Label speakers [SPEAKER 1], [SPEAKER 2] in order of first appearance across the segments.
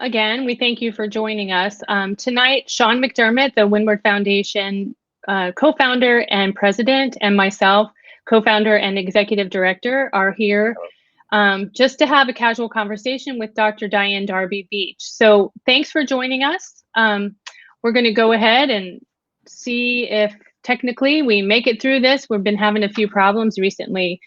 [SPEAKER 1] again, we thank you for joining us. Tonight, Sean McDermott, the Windward Foundation co-founder and president, and myself, co-founder and executive director, are here just to have a casual conversation with Dr. Diane Darby Beach. So thanks for joining us. We're going to go ahead and see if technically we make it through this. We've been having a few problems recently.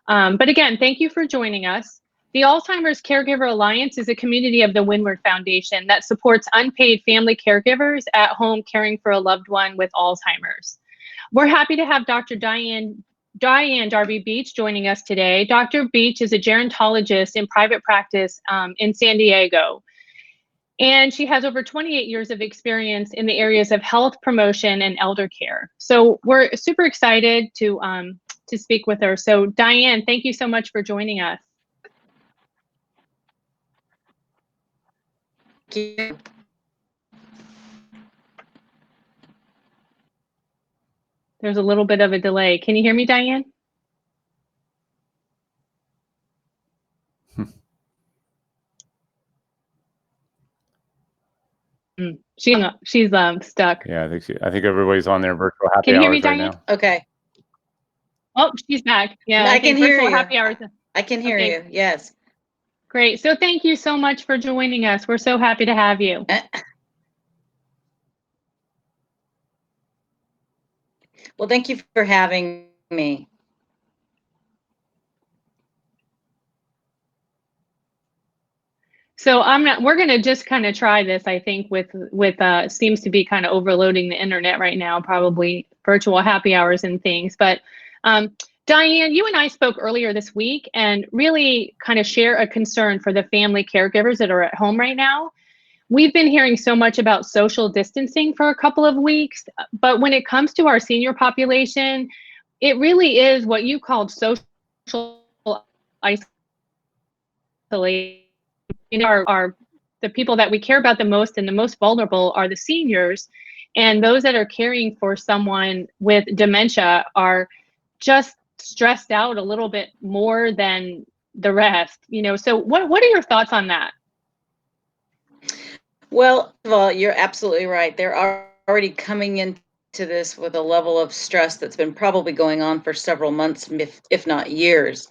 [SPEAKER 1] But again, thank you for joining us. The Alzheimer's Caregiver Alliance is a community of the Windward Foundation that supports unpaid family caregivers at home caring for a loved one with Alzheimer's. We're happy to have Dr. Diane Darby Beach joining us today. Dr. Beach is a gerontologist in private practice in San Diego. And she has over 28 years of experience in the areas of health promotion and elder care. So we're super excited to speak with her. So Diane, thank you so much for joining us.
[SPEAKER 2] Thank you.
[SPEAKER 1] There's a little bit of a delay. Can you hear me, Diane? She's stuck.
[SPEAKER 3] Yeah, I think everybody's on their virtual happy
[SPEAKER 1] Can you hear
[SPEAKER 3] hours
[SPEAKER 1] me,
[SPEAKER 3] right
[SPEAKER 1] Diane?
[SPEAKER 3] now.
[SPEAKER 2] Okay.
[SPEAKER 1] Oh, she's back. Yeah,
[SPEAKER 2] I can hear you.
[SPEAKER 1] Happy hours.
[SPEAKER 2] I can hear you. Yes.
[SPEAKER 1] Great. So thank you so much for joining us. We're so happy to have you.
[SPEAKER 2] Well, thank you for having me.
[SPEAKER 1] So we're going to just kind of try this, I think, with seems to be kind of overloading the internet right now, probably virtual happy hours and things. But Diane, you and I spoke earlier this week and really kind of share a concern for the family caregivers that are at home right now. We've been hearing so much about social distancing for a couple of weeks, but when it comes to our senior population, it really is what you called social isolation. You know, are the people that we care about the most and the most vulnerable are the seniors, and those that are caring for someone with dementia are just stressed out a little bit more than the rest. You know, so what are your thoughts on that?
[SPEAKER 2] Well, you're absolutely right. They're already coming into this with a level of stress that's been probably going on for several months, if not years.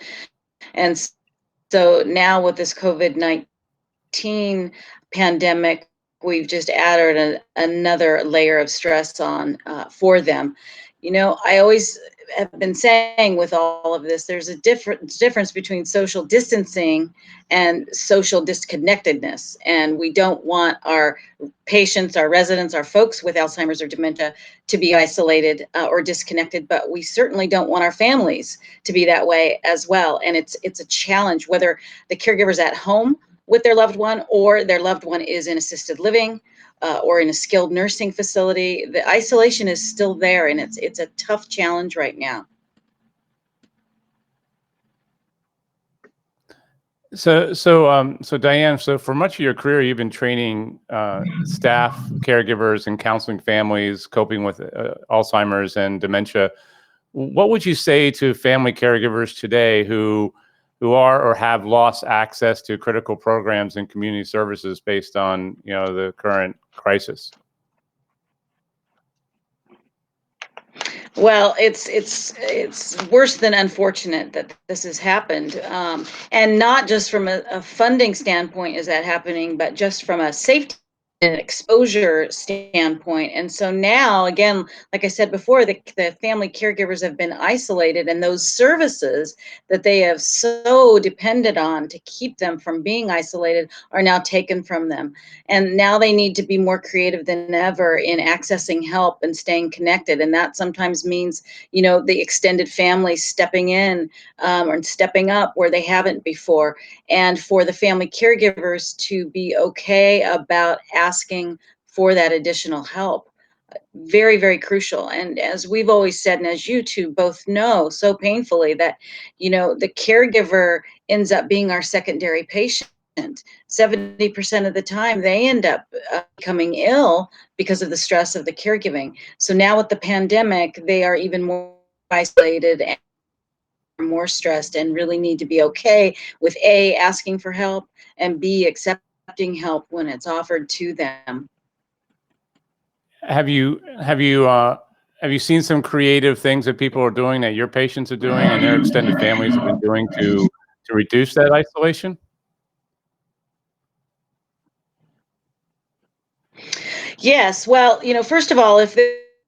[SPEAKER 2] And so now with this COVID-19 pandemic, we've just added another layer of stress on for them. You know, I always have been saying with all of this, there's a difference between social distancing and social disconnectedness. And we don't want our patients, our residents, our folks with Alzheimer's or dementia to be isolated or disconnected, but we certainly don't want our families to be that way as well. And it's a challenge, whether the caregiver's at home with their loved one or their loved one is in assisted living or in a skilled nursing facility. The isolation is still there, and it's a tough challenge right now.
[SPEAKER 3] So Diane, so for much of your career, you've been training staff, caregivers, and counseling families coping with Alzheimer's and dementia. What would you say to family caregivers today who are or have lost access to critical programs and community services based on, you know, the current crisis?
[SPEAKER 2] Well, it's worse than unfortunate that this has happened, and not just from a funding standpoint is that happening, but just from a safety and exposure standpoint. And so now, again, like I said before, the family caregivers have been isolated, and those services that they have so depended on to keep them from being isolated are now taken from them. And now they need to be more creative than ever in accessing help and staying connected. And that sometimes means, you know, the extended family stepping in or stepping up where they haven't before. And for the family caregivers to be okay about asking for that additional help. Very, very crucial. And as we've always said, and as you two both know so painfully, that, you know, the caregiver ends up being our secondary patient. 70% of the time they end up becoming ill because of the stress of the caregiving. So now with the pandemic, they are even more isolated and more stressed and really need to be okay with A, asking for help, and B, accepting accepting help when it's offered to them.
[SPEAKER 3] Have you seen some creative things that people are doing, that your patients are doing and their extended families have been doing to reduce that isolation?
[SPEAKER 2] Yes. Well, first of all, if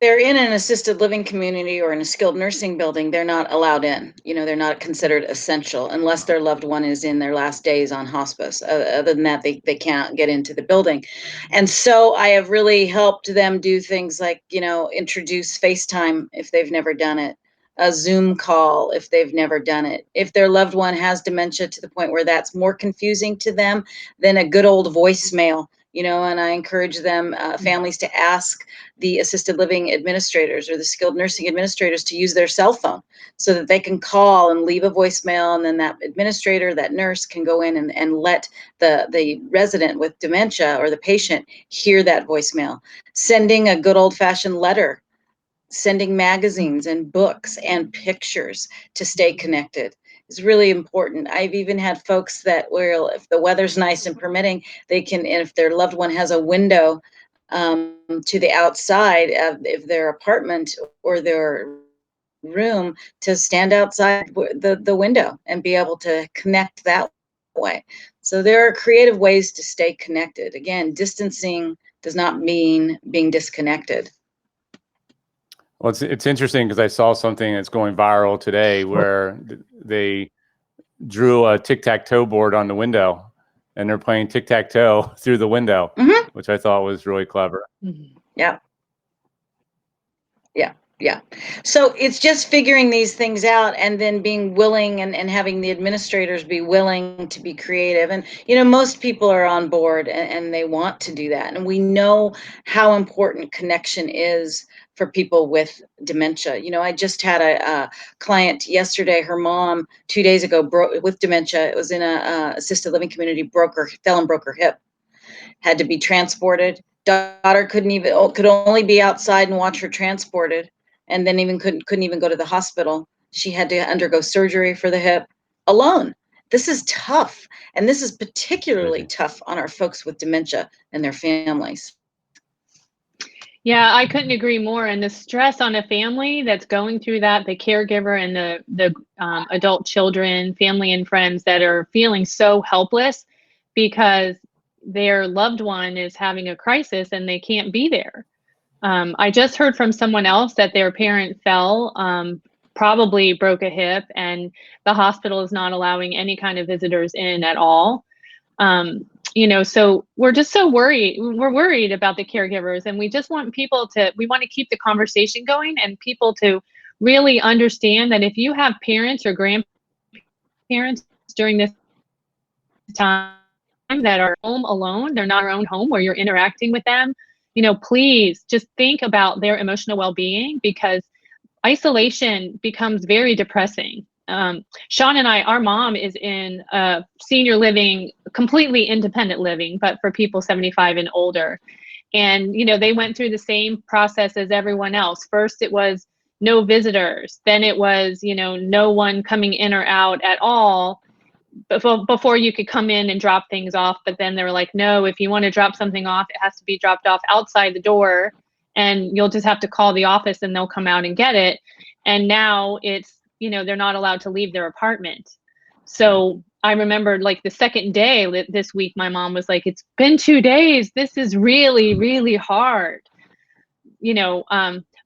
[SPEAKER 2] they're in an assisted living community or in a skilled nursing building, they're not allowed in. They're not considered essential unless their loved one is in their last days on hospice. Other than that, they can't get into the building. And so I have really helped them do things like, introduce FaceTime if they've never done it, a Zoom call if they've never done it. If their loved one has dementia to the point where that's more confusing to them than a good old voicemail. And I encourage them, families, to ask the assisted living administrators or the skilled nursing administrators to use their cell phone so that they can call and leave a voicemail, and then that administrator, that nurse, can go in and let the resident with dementia or the patient hear that voicemail. Sending a good old-fashioned letter, sending magazines and books and pictures to stay connected is really important. I've even had folks that, where if the weather's nice and permitting, they can, and if their loved one has a window to the outside of their apartment or their room, to stand outside the window and be able to connect that way. So there are creative ways to stay connected. Again, distancing does not mean being disconnected.
[SPEAKER 3] Well, it's interesting because I saw something that's going viral today where they drew a Tic Tac Toe board on the window, and they're playing Tic Tac Toe through the window, which I thought was really clever.
[SPEAKER 2] Yeah. Yeah. Yeah. So it's just figuring these things out and then being willing and having the administrators be willing to be creative. And, most people are on board and they want to do that. And we know how important connection is for people with dementia. I just had a client yesterday, her mom 2 days ago with dementia. It was in a assisted living community, fell and broke her hip, had to be transported. Daughter could only be outside and watch her transported, and then couldn't even go to the hospital. She had to undergo surgery for the hip alone. This is tough, and this is particularly tough on our folks with dementia and their families.
[SPEAKER 1] Yeah, I couldn't agree more. And the stress on a family that's going through that, the caregiver and the adult children, family and friends that are feeling so helpless because their loved one is having a crisis and they can't be there. I just heard from someone else that their parent fell, probably broke a hip, and the hospital is not allowing any kind of visitors in at all. So we're just so worried. We're worried about the caregivers, and we just want we want to keep the conversation going and people to really understand that if you have parents or grandparents during this time that are home alone, they're not in their own home where you're interacting with them, please just think about their emotional well-being, because isolation becomes very depressing. Sean and our mom is in senior living, completely independent living, but for people 75 and older. And, they went through the same process as everyone else. First, it was no visitors. Then it was, no one coming in or out at all before you could come in and drop things off. But then they were like, no, if you want to drop something off, it has to be dropped off outside the door, and you'll just have to call the office and they'll come out and get it. And now it's, they're not allowed to leave their apartment. So I remember, like, the second day this week, my mom was like, it's been 2 days. This is really, really hard.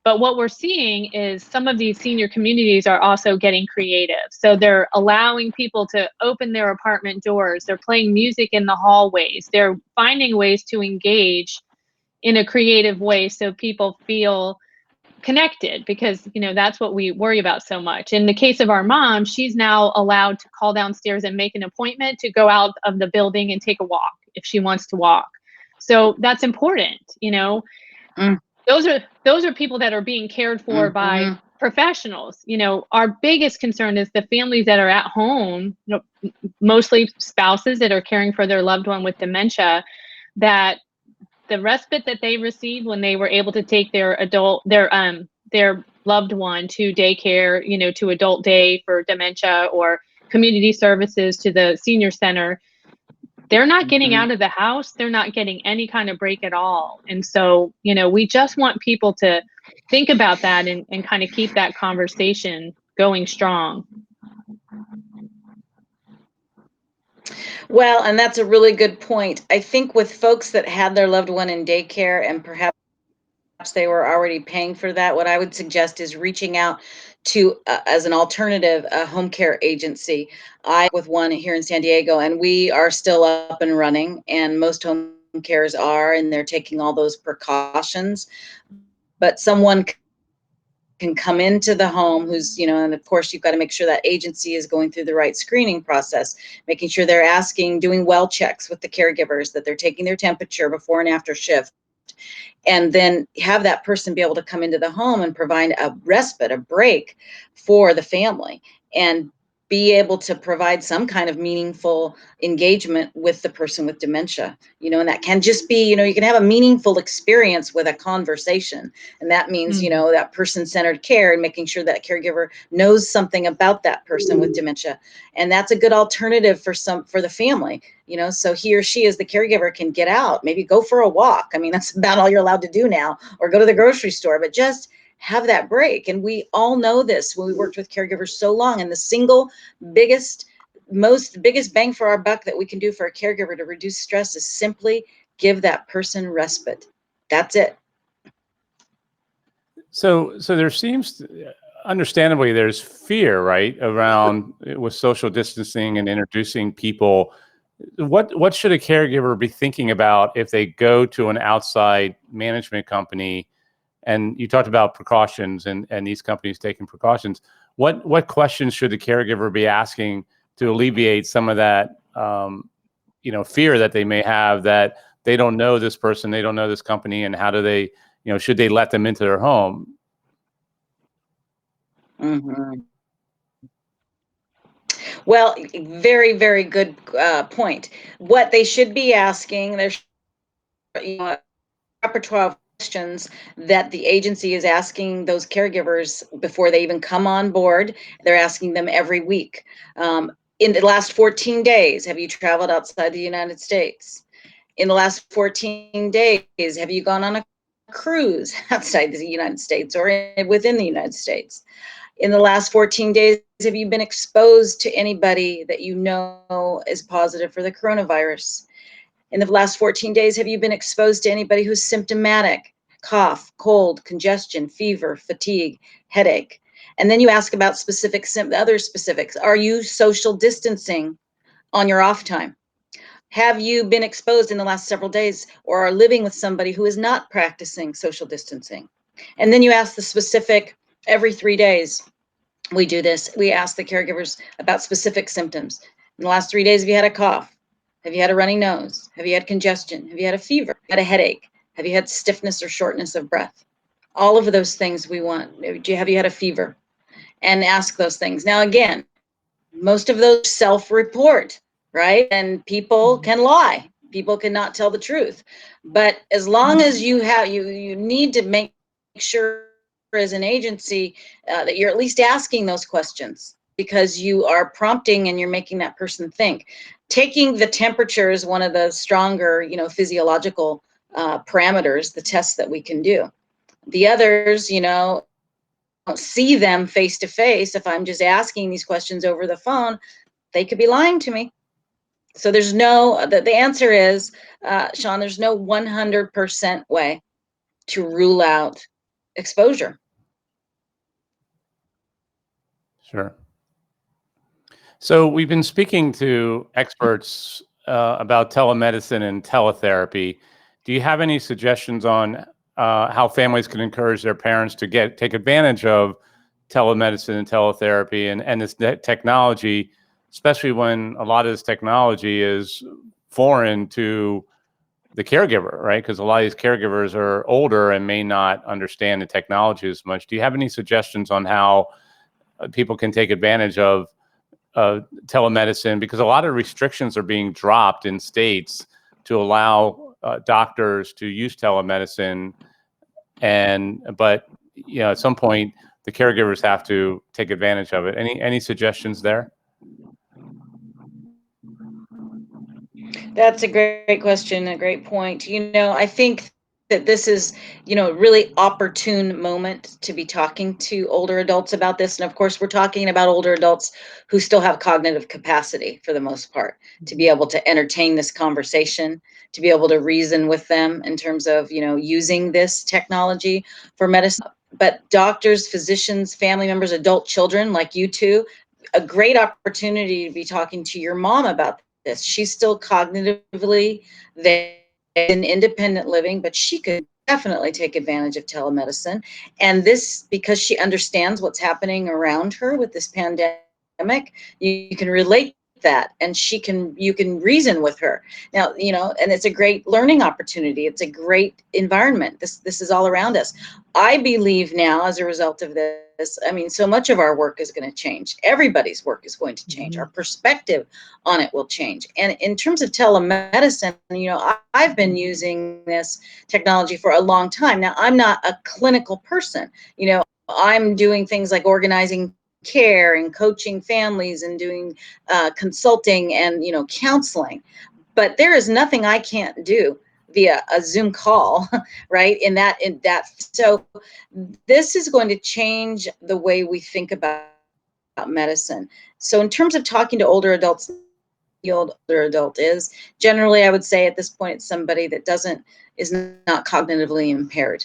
[SPEAKER 1] But what we're seeing is some of these senior communities are also getting creative. So they're allowing people to open their apartment doors. They're playing music in the hallways. They're finding ways to engage in a creative way so people feel connected, because that's what we worry about so much. In the case of our mom, she's now allowed to call downstairs and make an appointment to go out of the building and take a walk if she wants to walk. So that's important. Those are people that are being cared for by professionals. Our biggest concern is the families that are at home, mostly spouses that are caring for their loved one with dementia, that the respite that they received when they were able to take their loved one to daycare, to adult day for dementia, or community services to the senior center, they're not getting
[SPEAKER 2] Mhm.
[SPEAKER 1] out of the house. They're not getting any kind of break at all. And so, we just want people to think about that and kind of keep that conversation going strong.
[SPEAKER 2] Well, and that's a really good point. I think with folks that had their loved one in daycare and perhaps they were already paying for that, what I would suggest is reaching out to, as an alternative, a home care agency. I with one here in San Diego, and we are still up and running, and most home cares are, and they're taking all those precautions. But someone can come into the home who's, and of course you've got to make sure that agency is going through the right screening process, making sure they're doing well checks with the caregivers, that they're taking their temperature before and after shift, and then have that person be able to come into the home and provide a respite, a break for the family, and be able to provide some kind of meaningful engagement with the person with dementia, and that can just be, you can have a meaningful experience with a conversation. And that means, that person-centered care and making sure that caregiver knows something about that person with dementia. And that's a good alternative for the family, so he or she as the caregiver can get out, maybe go for a walk. I mean, that's about all you're allowed to do now, or go to the grocery store, but just have that break. And we all know this when we worked with caregivers so long, and the single biggest bang for our buck that we can do for a caregiver to reduce stress is simply give that person respite. That's it.
[SPEAKER 3] So there seems, understandably, there's fear, right, around with social distancing and introducing people. What should a caregiver be thinking about if they go to an outside management company? And you talked about precautions and these companies taking precautions. What questions should the caregiver be asking to alleviate some of that, fear that they may have, that they don't know this person, they don't know this company, and how do they, should they let them into their home?
[SPEAKER 2] Mm-hmm. Well, very, very good point. What they should be asking, there's repertoire of questions that the agency is asking those caregivers before they even come on board. They're asking them every week. In the last 14 days, have you traveled outside the United States? In the last 14 days, have you gone on a cruise outside the United States or within the United States? In the last 14 days, have you been exposed to anybody that you know is positive for the coronavirus? In the last 14 days, have you been exposed to anybody who's symptomatic? Cough, cold, congestion, fever, fatigue, headache. And then you ask about other specifics. Are you social distancing on your off time? Have you been exposed in the last several days or are living with somebody who is not practicing social distancing? And then you ask the specific every 3 days. We do this. We ask the caregivers about specific symptoms. In the last 3 days, have you had a cough? Have you had a runny nose? Have you had congestion? Have you had a fever? Had a headache? Have you had stiffness or shortness of breath? All of those things we want. Have you had a fever? And ask those things. Now, again, most of those self-report, right? And people can lie. People cannot tell the truth. But as long as you need to make sure as an agency that you're at least asking those questions, because you are prompting and you're making that person think. Taking the temperature is one of the stronger, physiological parameters, the tests that we can do. The others, don't see them face to face. If I'm just asking these questions over the phone, they could be lying to me. So there's the answer is, Sean, there's no 100% way to rule out exposure.
[SPEAKER 3] Sure. So we've been speaking to experts about telemedicine and teletherapy. Do you have any suggestions on how families can encourage their parents to take advantage of telemedicine and teletherapy and this technology, especially when a lot of this technology is foreign to the caregiver, right? Because a lot of these caregivers are older and may not understand the technology as much. Do you have any suggestions on how people can take advantage of telemedicine? Because a lot of restrictions are being dropped in states to allow doctors to use telemedicine, but at some point the caregivers have to take advantage of it. Any suggestions there?
[SPEAKER 2] That's a great question, a great point. I think that this is, a really opportune moment to be talking to older adults about this. And of course, we're talking about older adults who still have cognitive capacity for the most part, to be able to entertain this conversation, to be able to reason with them in terms of, using this technology for medicine. But doctors, physicians, family members, adult children like you two, a great opportunity to be talking to your mom about this. She's still cognitively there in independent living, but she could definitely take advantage of telemedicine. And this, because she understands what's happening around her with this pandemic, you can relate that, and you can reason with her now, and it's a great learning opportunity. It's a great environment. This is all around us. I believe now, as a result of this, so much of our work is going to change. Everybody's work is going to change. Our perspective on it will change. And in terms of telemedicine, I've been using this technology for a long time. Now, I'm not a clinical person. I'm doing things like organizing care and coaching families and doing consulting and counseling, but there is nothing I can't do via a Zoom call, right? So this is going to change the way we think about medicine. So in terms of talking to older adults, the older adult is generally, I would say at this point, it's somebody that is not cognitively impaired.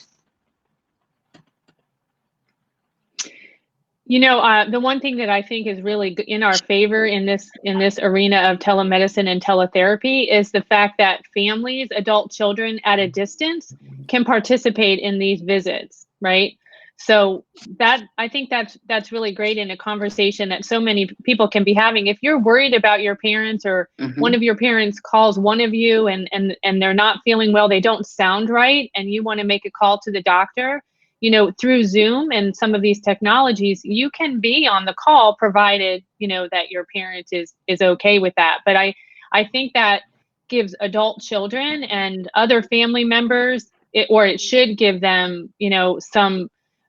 [SPEAKER 1] The one thing that I think is really in our favor in this arena of telemedicine and teletherapy is the fact that families, adult children at a distance, can participate in these visits, right? So I think that's really great in a conversation that so many people can be having. If you're worried about your parents, or one of your parents calls one of you and they're not feeling well, they don't sound right, and you want to make a call to the doctor, through Zoom and some of these technologies, you can be on the call, provided, that your parent is okay with that. But I think that gives adult children and other family members, it should give them,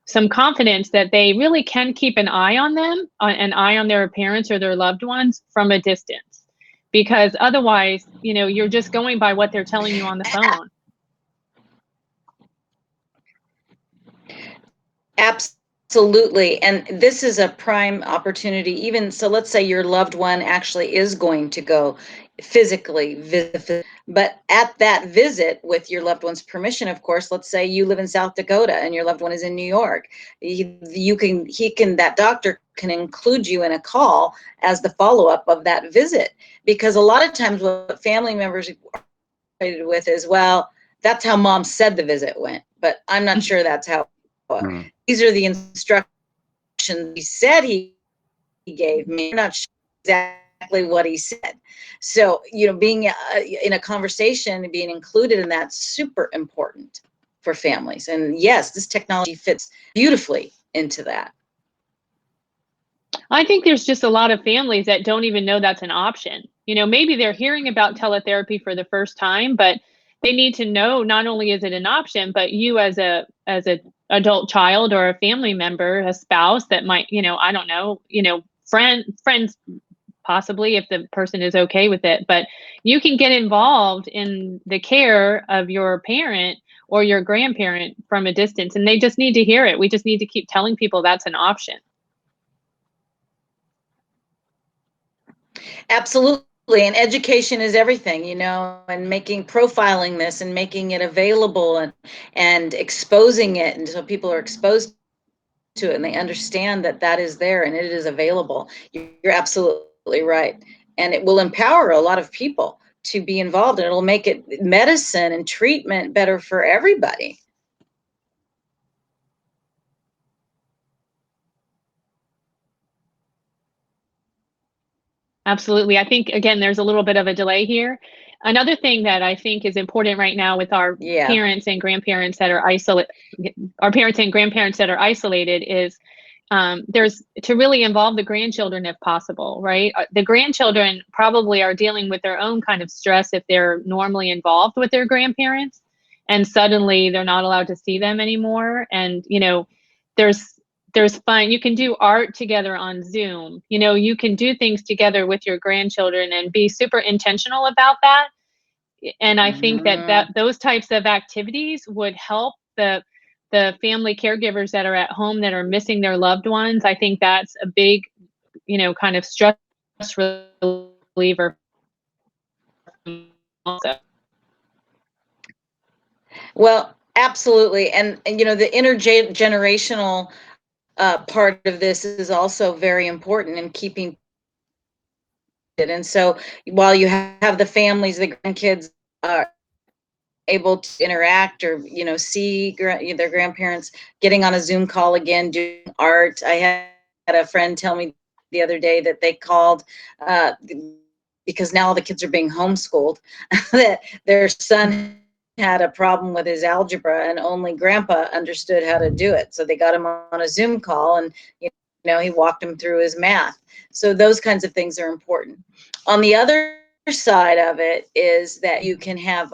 [SPEAKER 1] some confidence that they really can keep an eye on them, an eye on their parents or their loved ones from a distance. Because otherwise, you're just going by what they're telling you on the phone.
[SPEAKER 2] Absolutely. And this is a prime opportunity. Even so, let's say your loved one actually is going to go physically visit, but at that visit, with your loved one's permission, of course, let's say you live in South Dakota and your loved one is in New York, that doctor can include you in a call as the follow-up of that visit. Because a lot of times what family members are with is, well, that's how mom said the visit went, but I'm not sure that's how. These are the instructions he said he gave me. I'm not sure exactly what he said. So, being in a conversation and being included in that's super important for families. And yes, this technology fits beautifully into that.
[SPEAKER 1] I think there's just a lot of families that don't even know that's an option. Maybe they're hearing about teletherapy for the first time, but they need to know, not only is it an option, but you as a adult child or a family member, a spouse that might, I don't know, friends possibly, if the person is okay with it, but you can get involved in the care of your parent or your grandparent from a distance, and they just need to hear it. We just need to keep telling people that's an option.
[SPEAKER 2] Absolutely. And education is everything, and profiling this and making it available and exposing it. And so people are exposed to it and they understand that is there and it is available. You're absolutely right. And it will empower a lot of people to be involved, and it'll make medicine and treatment better for everybody.
[SPEAKER 1] Absolutely. I think, again, there's a little bit of a delay here. Another thing that I think is important right now with our parents and grandparents that are isolated is there's to really involve the grandchildren if possible, right? The grandchildren probably are dealing with their own kind of stress if they're normally involved with their grandparents and suddenly they're not allowed to see them anymore. And, there's fun. You can do art together on Zoom. You can do things together with your grandchildren and be super intentional about that. And I think that
[SPEAKER 2] Mhm.
[SPEAKER 1] those types of activities would help the family caregivers that are at home that are missing their loved ones. I think that's a big, kind of stress reliever also.
[SPEAKER 2] Well, absolutely. And the intergenerational part of this is also very important in keeping it. And so while you have the families, the grandkids are able to interact or see their grandparents getting on a Zoom call again, doing art. I had a friend tell me the other day that they called uh, because now all the kids are being homeschooled, that their son had a problem with his algebra and only grandpa understood how to do it. So they got him on a Zoom call, and he walked him through his math. So those kinds of things are important. On the other side of it is that you can have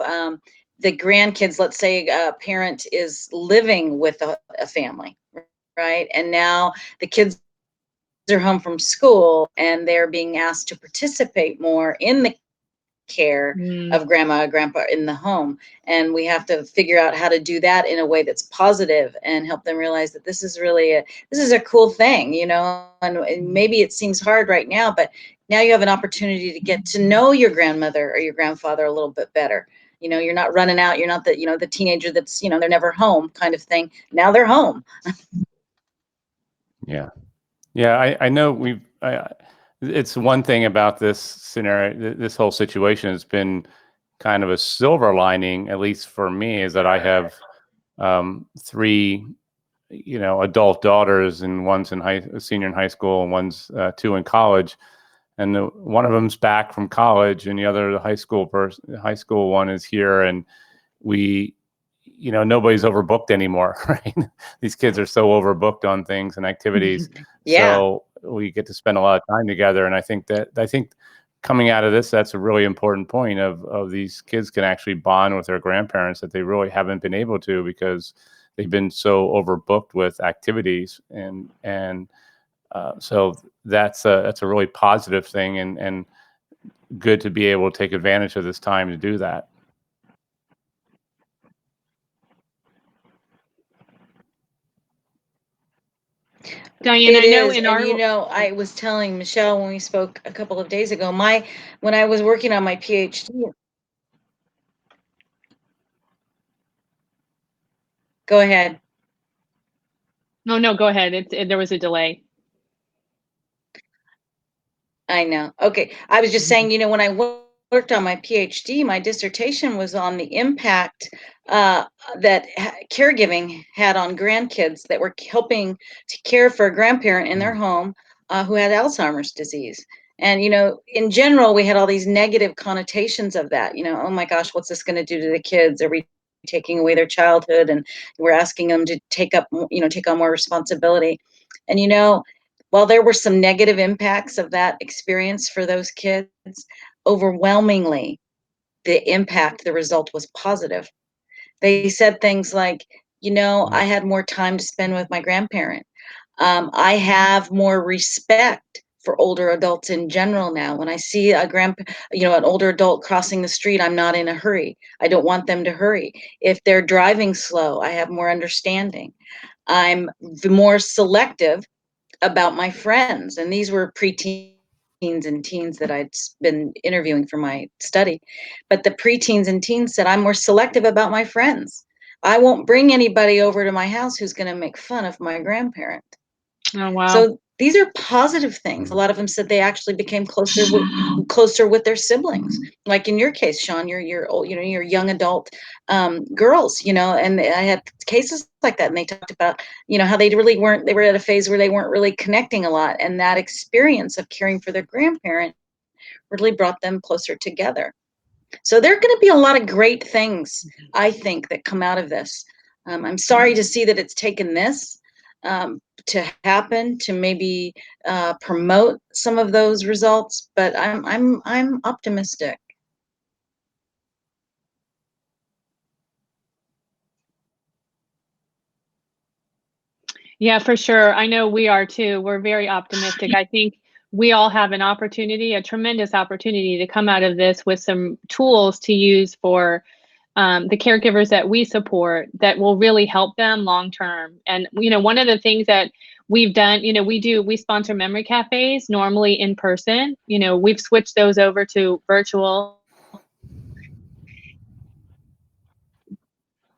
[SPEAKER 2] the grandkids, let's say a parent is living with a family, right? And now the kids are home from school and they're being asked to participate more in the care
[SPEAKER 1] Mm.
[SPEAKER 2] of grandma or grandpa in the home. And we have to figure out how to do that in a way that's positive and help them realize that this is a cool thing, and maybe it seems hard right now, but now you have an opportunity to get to know your grandmother or your grandfather a little bit better. You're not running out, you're not the teenager that's, they're never home kind of thing. Now they're home.
[SPEAKER 3] Yeah. Yeah, I know it's one thing about this scenario, this whole situation has been kind of a silver lining, at least for me, is that I have three, adult daughters, and one's a senior in high school, and one's two in college. And one of them's back from college, and the other, the high school one, is here, and we, nobody's overbooked anymore, right? These kids are so overbooked on things and activities.
[SPEAKER 2] Yeah.
[SPEAKER 3] So we get to spend a lot of time together. And I think coming out of this, that's a really important point of these kids can actually bond with their grandparents that they really haven't been able to because they've been so overbooked with activities. And so that's a really positive thing, and good to be able to take advantage of this time to do that.
[SPEAKER 1] Diane,
[SPEAKER 2] It
[SPEAKER 1] I know
[SPEAKER 2] is.
[SPEAKER 1] in
[SPEAKER 2] And
[SPEAKER 1] our
[SPEAKER 2] I was telling Michelle when we spoke a couple of days ago, when I was working on my PhD. Go ahead.
[SPEAKER 1] no, go ahead. There was a delay.
[SPEAKER 2] I know. Okay. I was just saying, when I worked on my PhD, my dissertation was on the impact that caregiving had on grandkids that were helping to care for a grandparent in their home who had Alzheimer's disease. And, in general, we had all these negative connotations of that. Oh my gosh, what's this going to do to the kids? Are we taking away their childhood? And we're asking them to take on more responsibility. And, while there were some negative impacts of that experience for those kids, overwhelmingly, the result was positive. They said things like, I had more time to spend with my grandparent. I have more respect for older adults in general now. When I see an older adult crossing the street, I'm not in a hurry. I don't want them to hurry. If they're driving slow, I have more understanding. I'm more selective about my friends, and these were preteens and teens that I'd been interviewing for my study. But the preteens and teens said, I'm more selective about my friends. I won't bring anybody over to my house who's going to make fun of my grandparent.
[SPEAKER 1] Oh, wow.
[SPEAKER 2] So these are positive things. A lot of them said they actually became closer with their siblings. Like in your case, Sean, you're old, you're young adult girls, and I had cases like that, and they talked about, how they were at a phase where they weren't really connecting a lot, and that experience of caring for their grandparent really brought them closer together. So there are going to be a lot of great things, I think, that come out of this. I'm sorry to see that it's taken this to happen to maybe promote some of those results, but I'm optimistic.
[SPEAKER 1] Yeah, for sure. I know we are too. We're very optimistic. I think we all have an opportunity, a tremendous opportunity to come out of this with some tools to use for the caregivers that we support that will really help them long term. And, one of the things that we've done, we sponsor memory cafes, normally in person. We've switched those over to virtual.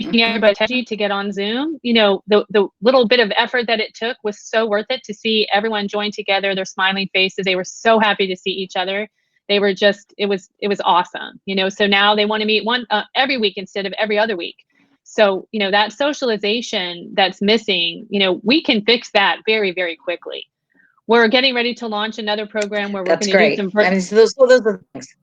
[SPEAKER 1] Everybody to get on Zoom, the little bit of effort that it took was so worth it to see everyone join together, their smiling faces. They were so happy to see each other. They were just, it was awesome. So now they want to meet every week instead of every other week. So, that socialization that's missing, we can fix that very, very quickly. We're getting ready to launch another program where we're going to do some.
[SPEAKER 2] I mean, so those are things.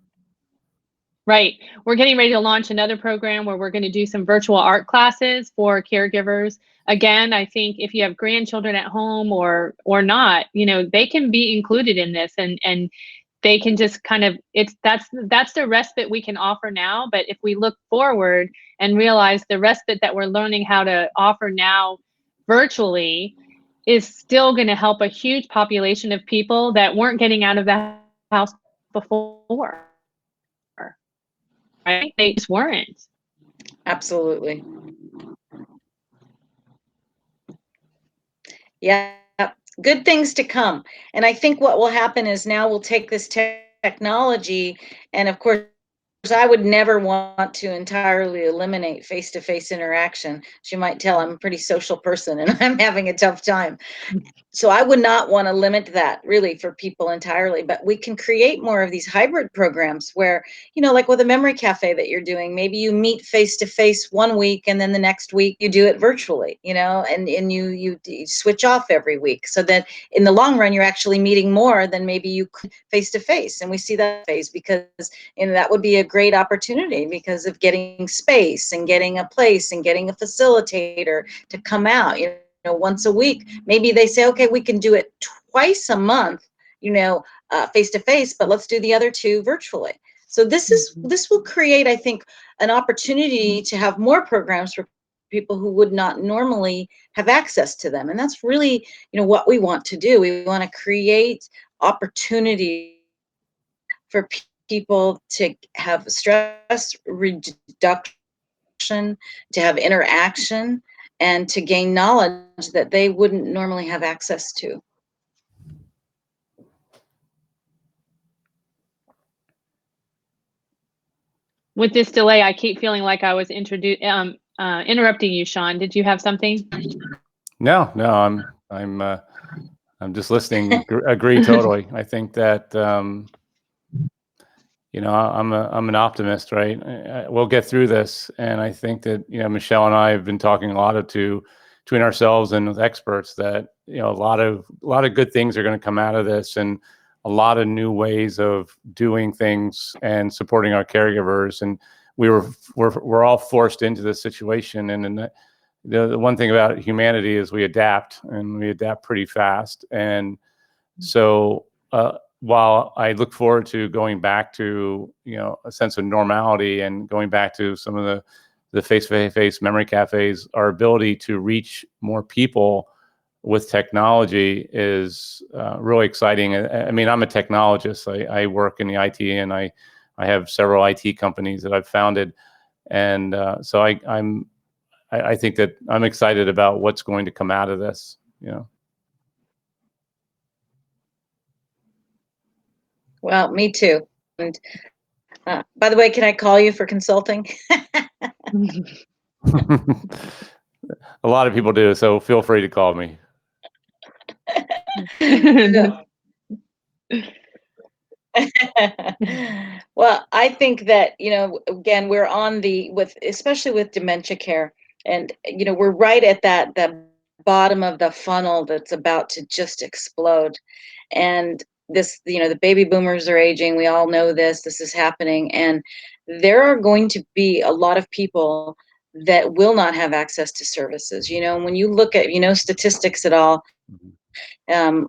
[SPEAKER 1] Right. We're getting ready to launch another program where we're going to do some virtual art classes for caregivers. Again, I think if you have grandchildren at home or not, they can be included in this, and they can just kind of, that's the respite we can offer now. But if we look forward and realize the respite that we're learning how to offer now virtually is still going to help a huge population of people that weren't getting out of the house before. Right? They just weren't.
[SPEAKER 2] Absolutely. Yeah, good things to come. And I think what will happen is now we'll take this technology, and of course, I would never want to entirely eliminate face-to-face interaction. As you might tell, I'm a pretty social person and I'm having a tough time. So I would not want to limit that really for people entirely, but we can create more of these hybrid programs where, like with a memory cafe that you're doing, maybe you meet face to face one week and then the next week you do it virtually, and you switch off every week, so that in the long run, you're actually meeting more than maybe you could face to face. And we see that phase because, that would be a great opportunity because of getting space and getting a place and getting a facilitator to come out, once a week. Maybe they say, okay, we can do it twice a month, face to face, but let's do the other two virtually. So this will create, I think, an opportunity to have more programs for people who would not normally have access to them. And that's really, what we want to do. We want to create opportunity for people to have stress reduction, to have interaction, and to gain knowledge that they wouldn't normally have access to.
[SPEAKER 1] With this delay, I keep feeling like I was interrupting you, Sean. Did you have something?
[SPEAKER 3] No, I'm just listening. Agree totally. I think that I'm an optimist, right? We'll get through this, and I think that Michelle and I have been talking a lot between ourselves and with experts that a lot of good things are going to come out of this, and a lot of new ways of doing things and supporting our caregivers. And we're all forced into this situation, and the one thing about humanity is we adapt, and we adapt pretty fast. And so while I look forward to going back to a sense of normality and going back to some of the face-to-face memory cafes, our ability to reach more people with technology is really exciting. I mean, I'm a technologist. I work in the IT, and I have several IT companies that I've founded, and so I think that I'm excited about what's going to come out of this.
[SPEAKER 2] Well, me too. And by the way, can I call you for consulting?
[SPEAKER 3] A lot of people do, so feel free to call me.
[SPEAKER 2] Well, I think that, again, we're on especially with dementia care, and, we're right at the bottom of the funnel that's about to just explode. And this, the baby boomers are aging. We all know this is happening. And there are going to be a lot of people that will not have access to services. When you look at, statistics at all,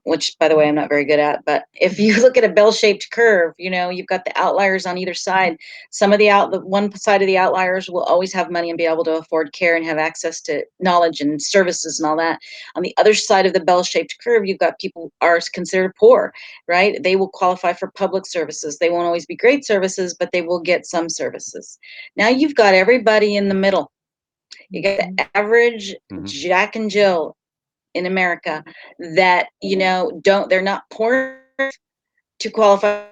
[SPEAKER 2] which, by the way, I'm not very good at. But if you look at a bell-shaped curve, you've got the outliers on either side. Some of the one side of the outliers will always have money and be able to afford care and have access to knowledge and services and all that. On the other side of the bell-shaped curve, you've got people who are considered poor, right? They will qualify for public services. They won't always be great services, but they will get some services. Now you've got everybody in the middle. You get the average Jack and Jill in America that, they're not poor to qualify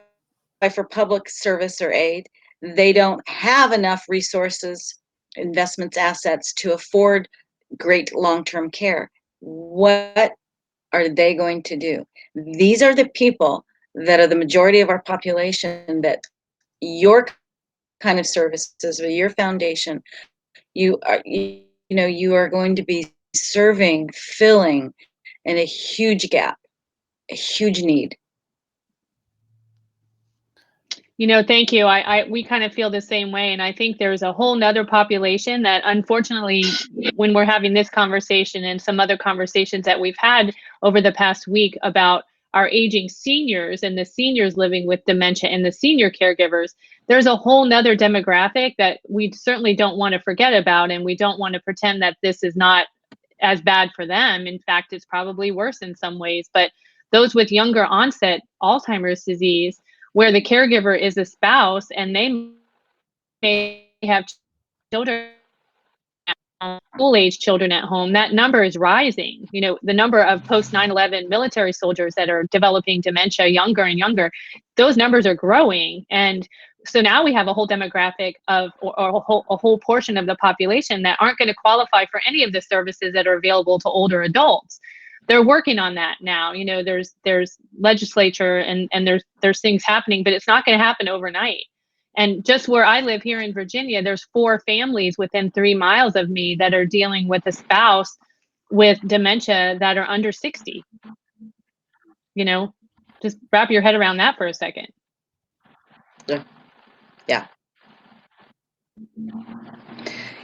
[SPEAKER 2] for public service or aid. They don't have enough resources, investments, assets to afford great long-term care. What are they going to do? These are the people that are the majority of our population that your kind of services or your foundation, you are going to be serving, filling in a huge gap, a huge need.
[SPEAKER 1] Thank you. We kind of feel the same way. And I think there's a whole nother population that, unfortunately, when we're having this conversation and some other conversations that we've had over the past week about our aging seniors and the seniors living with dementia and the senior caregivers, there's a whole nother demographic that we certainly don't want to forget about. And we don't want to pretend that this is not as bad for them. In fact, it's probably worse in some ways. But those with younger onset Alzheimer's disease, where the caregiver is a spouse and they may have children, school-age children at home, that number is rising. The number of post 9/11 military soldiers that are developing dementia younger and younger, those numbers are growing. And so now we have a whole demographic of, or a whole portion of the population that aren't going to qualify for any of the services that are available to older adults. They're working on that now. There's legislature and there's things happening, but it's not going to happen overnight. And just where I live here in Virginia, there's 4 families within 3 miles of me that are dealing with a spouse with dementia that are under 60. Just wrap your head around that for a second.
[SPEAKER 2] Yeah.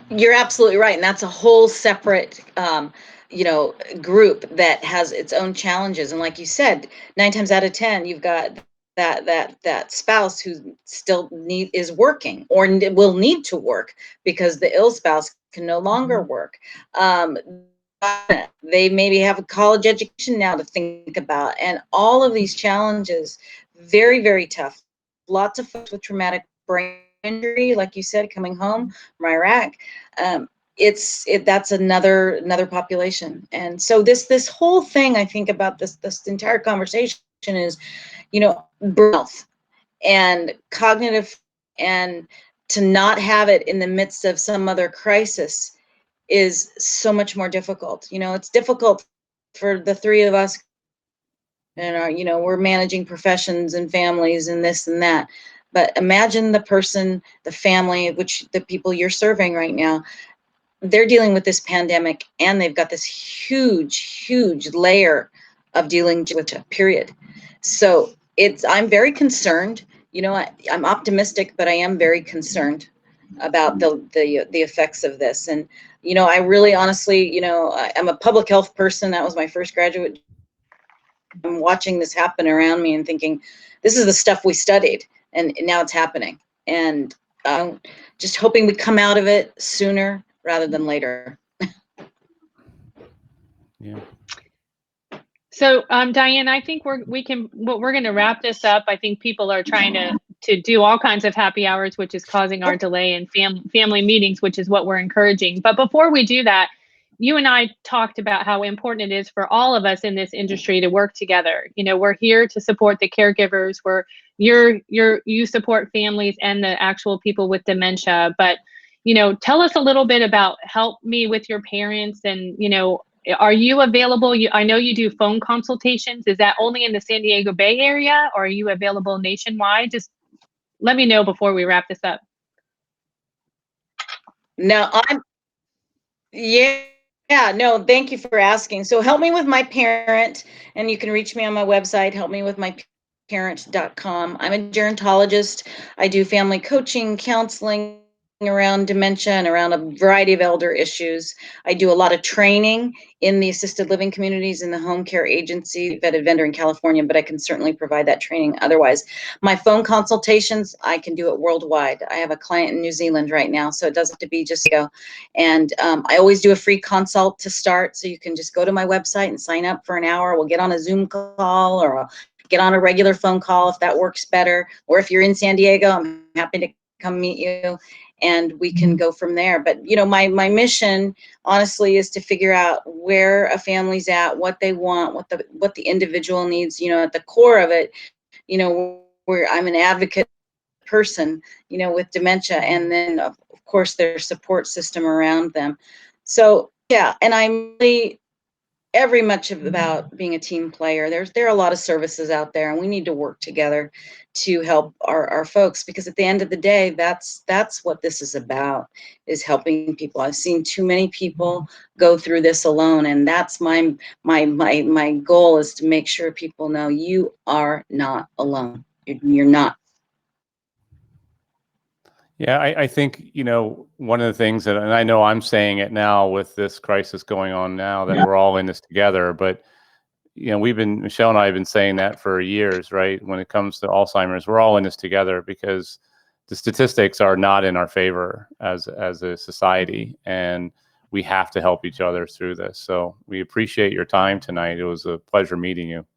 [SPEAKER 2] You're absolutely right. And that's a whole separate, group that has its own challenges. And like you said, 9 times out of 10, you've got that spouse who still is working or will need to work because the ill spouse can no longer work. They maybe have a college education now to think about, and all of these challenges, very, very tough. Lots of folks with traumatic brain injury, like you said, coming home from Iraq. That's another population. And so this whole thing, I think about this entire conversation is, health and cognitive, and to not have it in the midst of some other crisis is so much more difficult. It's difficult for the 3 of us, and we're managing professions and families and this and that. But imagine the person, the family, which the people you're serving right now, they're dealing with this pandemic, and they've got this huge layer of dealing with it, period. So I'm very concerned. I'm optimistic, but I am very concerned about the effects of this. And, I really honestly, I'm a public health person. That was my first graduate. I'm watching this happen around me and thinking, this is the stuff we studied, and now it's happening. And just hoping we come out of it sooner rather than later.
[SPEAKER 3] Yeah.
[SPEAKER 1] So, Diane, I think we're going to wrap this up. I think people are trying to do all kinds of happy hours, which is causing our delay in family meetings, which is what we're encouraging. But before we do that, you and I talked about how important it is for all of us in this industry to work together. We're here to support the caregivers. You support families and the actual people with dementia. But, tell us a little bit about Help Me With Your Parents, and, are you available? I know you do phone consultations. Is that only in the San Diego Bay Area, or are you available nationwide? Just let me know before we wrap this up.
[SPEAKER 2] No, no, thank you for asking. So Help Me With My Parent, and you can reach me on my website, helpmewithmyparent.com. I'm a gerontologist. I do family coaching, counseling, around dementia and around a variety of elder issues. I do a lot of training in the assisted living communities in the home care agency, vetted vendor in California, but I can certainly provide that training otherwise. My phone consultations, I can do it worldwide. I have a client in New Zealand right now, so it doesn't have to be just go. And I always do a free consult to start, so you can just go to my website and sign up for an hour. We'll get on a Zoom call, or I'll get on a regular phone call if that works better. Or if you're in San Diego, I'm happy to come meet you, and we can go from there. But you know, my mission honestly is to figure out where a family's at, what they want, what the individual needs. You know, at the core of it, you know, where I'm an advocate person, you know, with dementia, and then of course their support system around them. So yeah, and I'm really very much about being a team player. There are a lot of services out there, and we need to work together to help our folks, because at the end of the day, that's what this is about, is helping people. I've seen too many people go through this alone, and that's my goal, is to make sure people know you are not alone. You're not.
[SPEAKER 3] Yeah, I think, you know, one of the things that, and I know I'm saying it now with this crisis going on now, that we're all in this together, but, you know, Michelle and I have been saying that for years, right? When it comes to Alzheimer's, we're all in this together, because the statistics are not in our favor as a society, and we have to help each other through this. So we appreciate your time tonight. It was a pleasure meeting you.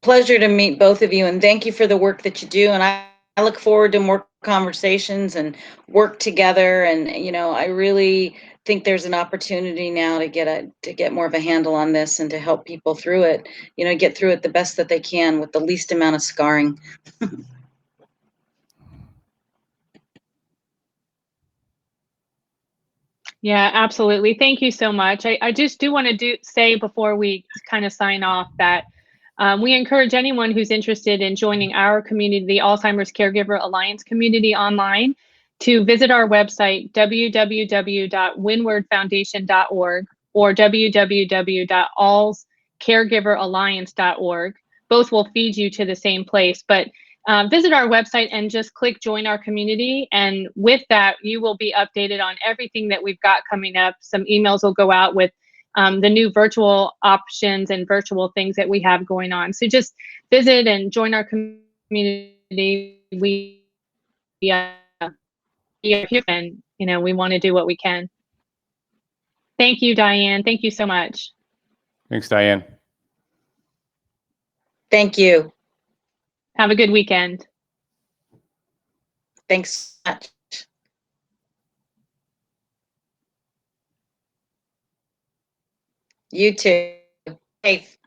[SPEAKER 2] Pleasure to meet both of you, and thank you for the work that you do. And I look forward to more conversations and work together. And you know, I really think there's an opportunity now to get more of a handle on this, and to help people through it. You know, get through it the best that they can with the least amount of scarring.
[SPEAKER 1] Yeah, absolutely. Thank you so much. I just do want to say before we kind of sign off that we encourage anyone who's interested in joining our community, the Alzheimer's Caregiver Alliance community online, to visit our website, www.windwardfoundation.org or www.alzcaregiveralliance.org. Both will feed you to the same place, but visit our website and just click join our community. And with that, you will be updated on everything that we've got coming up. Some emails will go out with the new virtual options and virtual things that we have going on. So just visit and join our community. We are here, and you know, we want to do what we can. Thank you, Diane. Thank you so much.
[SPEAKER 3] Thanks, Diane.
[SPEAKER 2] Thank you.
[SPEAKER 1] Have a good weekend.
[SPEAKER 2] Thanks so much. You too. Safe.